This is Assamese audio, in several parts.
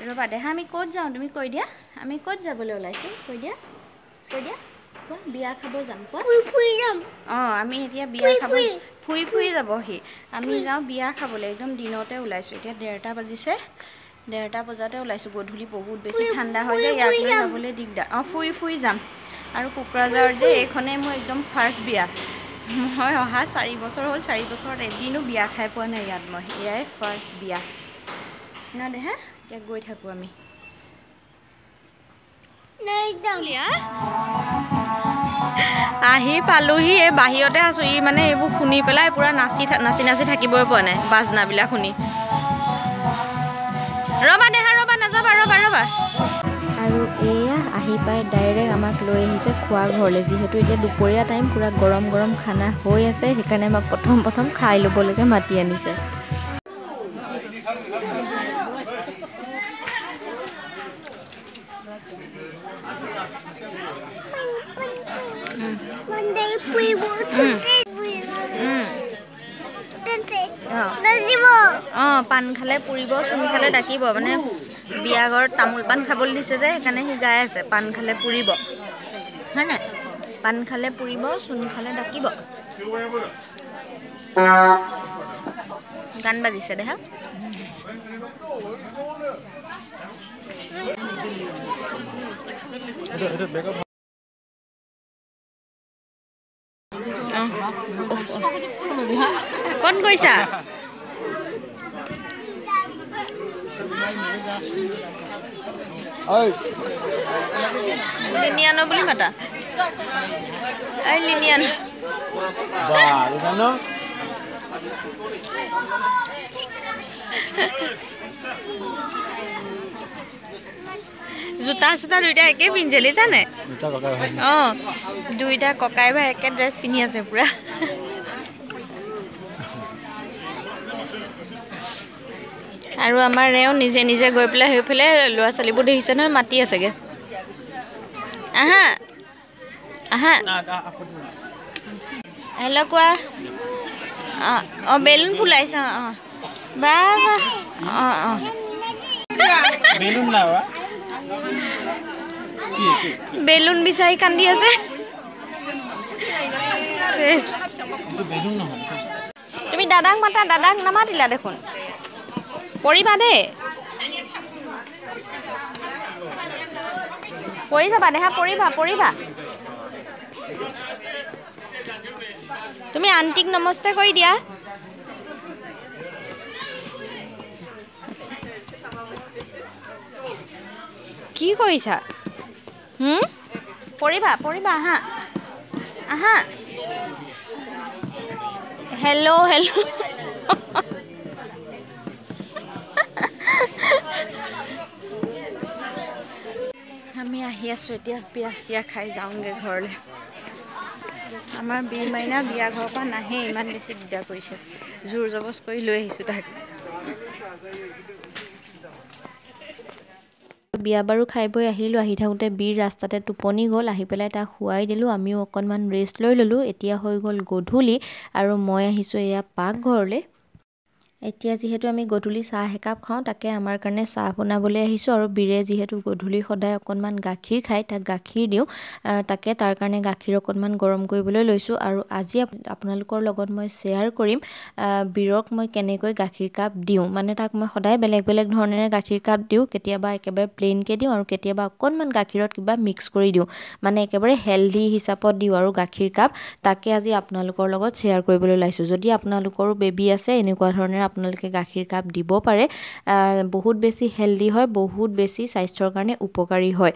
ৰবা দেহা আমি ক'ত যাওঁ তুমি কৈ দিয়া আমি ক'ত যাবলৈ ওলাইছোঁ কৈ দিয়া কোৱা বিয়া খাব যাম কোৱা ফুই যাম আমি এতিয়া বিয়া খাব ফুই যাবহি আমি যাওঁ বিয়া খাবলৈ একদম দিনতে ওলাইছোঁ এতিয়া 1:30 বাজিছে 1:30 বজাতে ওলাইছোঁ গধূলি বহুত বেছি ঠাণ্ডা হৈ যায় ইয়াক লৈ যাবলৈ দিগদাৰ ফুই যাম আৰু কোকৰাঝাৰ যে এইখনে মোৰ একদম ফাৰ্ষ্ট বিয়া মই অহা 4 বছৰ হ'ল 4 বছৰত এদিনো বিয়া খাই পোৱা নাই ইয়াত মই এয়াই ফাৰ্ষ্ট বিয়া না দেহা এতিয়া গৈ থাকোঁ আমি আহি পালোহি এই বাহিৰতে আছোঁ ই মানে এইবোৰ শুনি পেলাই পুৰা নাচি থাকিবই পৰা নাই বাজনাবিলাক শুনি ৰবা দেহা ৰবা নাযাবা ৰবা আৰু এয়া আহি পাই ডাইৰেক্ট আমাক লৈ আহিছে খোৱা ঘৰলৈ যিহেতু এতিয়া দুপৰীয়া টাইম পুৰা গৰম গৰম খানা হৈ আছে সেইকাৰণে আমাক প্ৰথম খাই ল'বলৈকে মাতি আনিছে পান খালে পুৰিব চুন খালে ডাকিব মানে বিয়া ঘৰত তামোল পাণ খাবলৈ দিছে যে সেইকাৰণে সি গাই আছে পান খালে পুৰিব হয় নাই পান খালে পুৰিব চুন খালে ডাকিব গান বাজিছে দেহা ক'ত গৈছা লিনিয়ানো বুলি মাতা লিনিয়ানো জোতা চোতা দুইটা একে পিন্ধিলি জানে দুইটা ককাই ভাই একে ড্ৰেছ পিন্ধি আছে পুৰা আৰু আমাৰ ৰেও নিজে গৈ পেলাই সেইফালে ল'ৰা ছোৱালীবোৰ দেখিছে নহয় মাতি আছেগে আহা হেল্ল' কোৱা বেলুন ফুলাইছ বেলুন বিচাৰি কান্দি আছে তুমি দাদাক মাতা দাদাক নামাতিলা দেখোন পৰিবা দেই পৰি যাবা দেহা পৰিবা তুমি আন্টিক নমস্তে কৰি দিয়া কি কৰিছা পৰিবা আহা হেল্ল' আমি আহি আছোঁ এতিয়া বিয়া চিয়া খাই যাওঁগৈ ঘৰলৈ আমাৰ বীৰ মাইনা বিয়া ঘৰৰ পৰা নাহে ইমান বেছি দিগদাৰ কৰিছে জোৰ জবজ কৰি লৈ আহিছোঁ তাক বিয়া বাৰু খাই বৈ আহিলোঁ আহি থাকোঁতে বীৰ ৰাস্তাতে টোপনি গ'ল আহি পেলাই তাক শুৱাই দিলোঁ আমিও অকণমান ৰেষ্ট লৈ ল'লোঁ এতিয়া হৈ গ'ল গধূলি আৰু মই আহিছোঁ এয়া পাকঘৰলৈ এতিয়া যিহেতু আমি গধূলি চাহ একাপ খাওঁ তাকে আমাৰ কাৰণে চাহ বনাবলৈ আহিছোঁ আৰু বীৰে যিহেতু গধূলি সদায় অকণমান গাখীৰ খায় তাক গাখীৰ দিওঁ তাকে তাৰ কাৰণে গাখীৰ অকণমান গৰম কৰিবলৈ লৈছোঁ আৰু আজি আপোনালোকৰ লগত মই শ্বেয়াৰ কৰিম বীৰক মই কেনেকৈ গাখীৰ কাপ দিওঁ মানে তাক মই সদায় বেলেগ ধৰণেৰে গাখীৰ কাপ দিওঁ কেতিয়াবা একেবাৰে প্লেইনকৈ দিওঁ আৰু কেতিয়াবা অকণমান গাখীৰত কিবা মিক্স কৰি দিওঁ মানে একেবাৰে হেল্ডি হিচাপত দিওঁ আৰু গাখীৰ কাপ তাকে আজি আপোনালোকৰ লগত শ্বেয়াৰ কৰিবলৈ ওলাইছোঁ যদি আপোনালোকৰো বেবী আছে এনেকুৱা ধৰণেৰে আপোনালোকে গাখীৰ কাপ দিব পাৰে বহুত বেছি হেল্ডি হয় বহুত বেছি স্বাস্থ্যৰ কাৰণে উপকাৰী হয়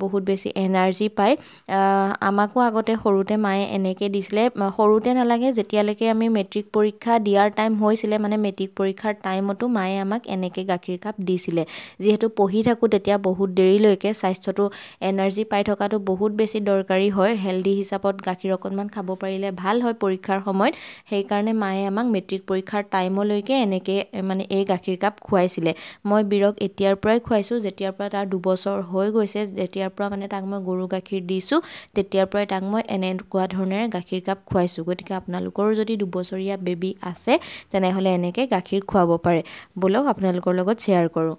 বহুত বেছি এনাৰ্জি পায় আমাকো আগতে সৰুতে মায়ে এনেকৈ দিছিলে সৰুতে নালাগে যেতিয়ালৈকে আমি মেট্ৰিক পৰীক্ষা দিয়াৰ টাইম হৈছিলে মানে মেট্ৰিক পৰীক্ষাৰ টাইমতো মায়ে আমাক এনেকৈ গাখীৰ কাপ দিছিলে যিহেতু পঢ়ি থাকোঁ তেতিয়া বহুত দেৰিলৈকে স্বাস্থ্যটো এনাৰ্জি পাই থকাটো বহুত বেছি দৰকাৰী হয় হেল্ডি হিচাপত গাখীৰ অকণমান খাব পাৰিলে ভাল হয় পৰীক্ষাৰ সময়ত সেইকাৰণে মায়ে আমাক মেট্ৰিক পৰীক্ষাৰ টাইমলৈকে এনেকৈ মানে এই গাখীৰ কাপ খুৱাইছিলে মই বীৰক এতিয়াৰ পৰাই খুৱাইছোঁ যেতিয়াৰ পৰা তাৰ 2 বছৰ হৈ গৈছে যেতিয়াৰ পৰা মানে তাক মই গৰু গাখীৰ দিছোঁ তেতিয়াৰ পৰাই তাক মই এনেকুৱা ধৰণেৰে গাখীৰ কাপ খুৱাইছোঁ গতিকে আপোনালোকৰো যদি 2 বছৰীয়া বেবী আছে তেনেহ'লে এনেকৈ গাখীৰ খুৱাব পাৰে ব'লক আপোনালোকৰ লগত শ্বেয়াৰ কৰোঁ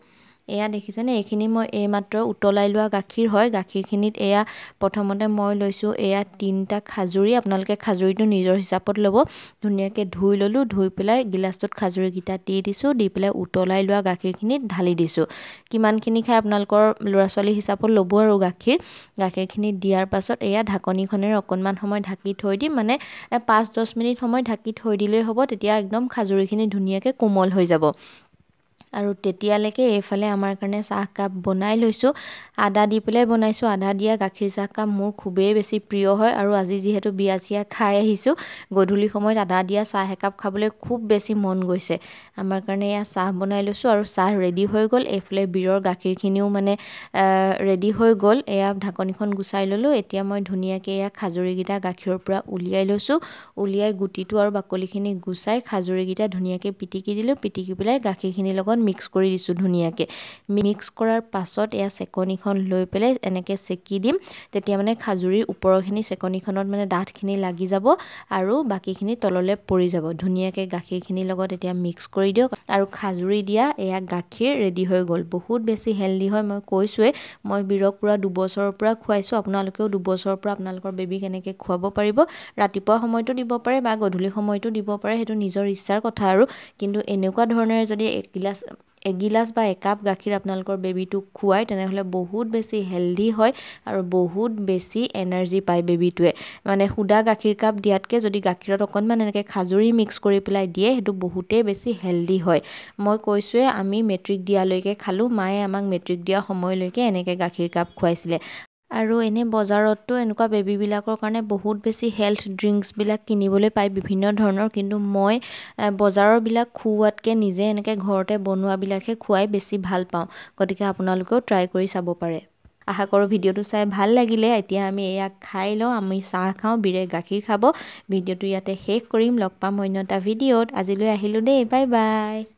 এয়া দেখিছেনে এইখিনি মই এইমাত্ৰ উতলাই লোৱা গাখীৰ হয়। গাখীৰখিনিত এয়া প্ৰথমতে মই লৈছোঁ এয়া 3টা খাজুৰি। আপোনালোকে খাজুৰিটো নিজৰ হিচাপত ল'ব। ধুনীয়াকৈ ধুই ল'লোঁ, ধুই পেলাই গিলাচটোত খাজুৰিকেইটা দি দিছোঁ, দি পেলাই উতলাই লোৱা গাখীৰখিনিত ঢালি দিছোঁ। কিমানখিনি খায় আপোনালোকৰ ল'ৰা ছোৱালী হিচাপত ল'ব আৰু গাখীৰখিনি দিয়াৰ পাছত এয়া ঢাকনিখনেৰে অকণমান সময় ঢাকি থৈ দিম, মানে 5-10 মিনিট সময় ঢাকি থৈ দিলেই হ'ব। তেতিয়া একদম খাজুৰিখিনি ধুনীয়াকৈ কোমল হৈ যাব। আৰু তেতিয়ালৈকে এইফালে আমাৰ কাৰণে চাহকাপ বনাই লৈছোঁ। আদা দি পেলাই বনাইছোঁ। আদা দিয়া গাখীৰ চাহকাপ মোৰ খুবেই বেছি প্ৰিয় হয় আৰু আজি যিহেতু বিয়া চিয়া খাই আহিছোঁ, গধূলি সময়ত আদা দিয়া চাহ একাপ খাবলৈ খুব বেছি মন গৈছে। আমাৰ কাৰণে এয়া চাহ বনাই লৈছোঁ আৰু চাহ ৰেডি হৈ গ'ল। এইফালে বীৰৰ গাখীৰখিনিও মানে ৰেডি হৈ গ'ল। এয়া ঢাকনিখন গুচাই ল'লোঁ। এতিয়া মই ধুনীয়াকৈ এয়া খাজুৰিকেইটা গাখীৰৰ পৰা উলিয়াই লৈছোঁ। উলিয়াই গুটিটো আৰু বাকলিখিনি গুচাই খাজুৰিকেইটা ধুনীয়াকৈ পিটিকি দিলোঁ। পিটিকি পেলাই গাখীৰখিনিৰ লগত মিক্স কৰি দিছোঁ ধুনীয়াকৈ। মিক্স কৰাৰ পাছত এয়া চেকনিখন লৈ পেলাই এনেকৈ চেকি দিম। তেতিয়া মানে খাজুৰিৰ ওপৰৰখিনি চেকনিখনত মানে ডাঠখিনি লাগি যাব আৰু বাকীখিনি তললৈ পৰি যাব। ধুনীয়াকৈ গাখীৰখিনিৰ লগত এতিয়া মিক্স কৰি দিয়ক আৰু খাজুৰি দিয়া এয়া গাখীৰ ৰেডি হৈ গ'ল। বহুত বেছি হেল্ডি হয়, মই কৈছোঁৱেই। মই বীৰক পূৰা 2 বছৰৰ পৰা খুৱাইছোঁ। আপোনালোকেও 2 বছৰৰ পৰা আপোনালোকৰ বেবীক এনেকৈ খুৱাব পাৰিব। ৰাতিপুৱা সময়তো দিব পাৰে বা গধূলি সময়তো দিব পাৰে, সেইটো নিজৰ ইচ্ছাৰ কথা আৰু। কিন্তু এনেকুৱা ধৰণেৰে যদি এগিলাচ বা একাপ গাখীৰ আপোনালোকৰ বেবীটোক খুৱায় তেনেহ'লে বহুত বেছি হেল্ডি হয় আৰু বহুত বেছি এনাৰ্জি পায় বেবীটোৱে। মানে সুদা গাখীৰ কাপ দিয়াতকৈ যদি গাখীৰত অকণমান এনেকৈ খাজুৰি মিক্স কৰি পেলাই দিয়ে, সেইটো বহুতেই বেছি হেল্ডি হয়। মই কৈছোঁৱে আমি মেট্ৰিক দিয়ালৈকে খালোঁ। মায়ে আমাক মেট্ৰিক দিয়া সময়লৈকে এনেকৈ গাখীৰ কাপ খুৱাইছিলে। আৰু এনেই বজাৰততো এনেকুৱা বেবীবিলাকৰ কাৰণে বহুত বেছি হেল্থ ড্ৰিংকছবিলাক কিনিবলৈ পায় বিভিন্ন ধৰণৰ, কিন্তু মই বজাৰৰবিলাক খুওৱাতকৈ নিজে এনেকৈ ঘৰতে বনোৱাবিলাকহে খুৱাই বেছি ভাল পাওঁ। গতিকে আপোনালোকেও ট্ৰাই কৰি চাব পাৰে। আশা কৰোঁ ভিডিঅ'টো চাই ভাল লাগিলে। এতিয়া আমি এয়া খাই লওঁ, আমি চাহ খাওঁ, বীৰে গাখীৰ খাব। ভিডিঅ'টো ইয়াতে শেষ কৰিম। লগ পাম অন্য এটা ভিডিঅ'ত। আজিলৈ আহিলোঁ দেই, বাই বাই।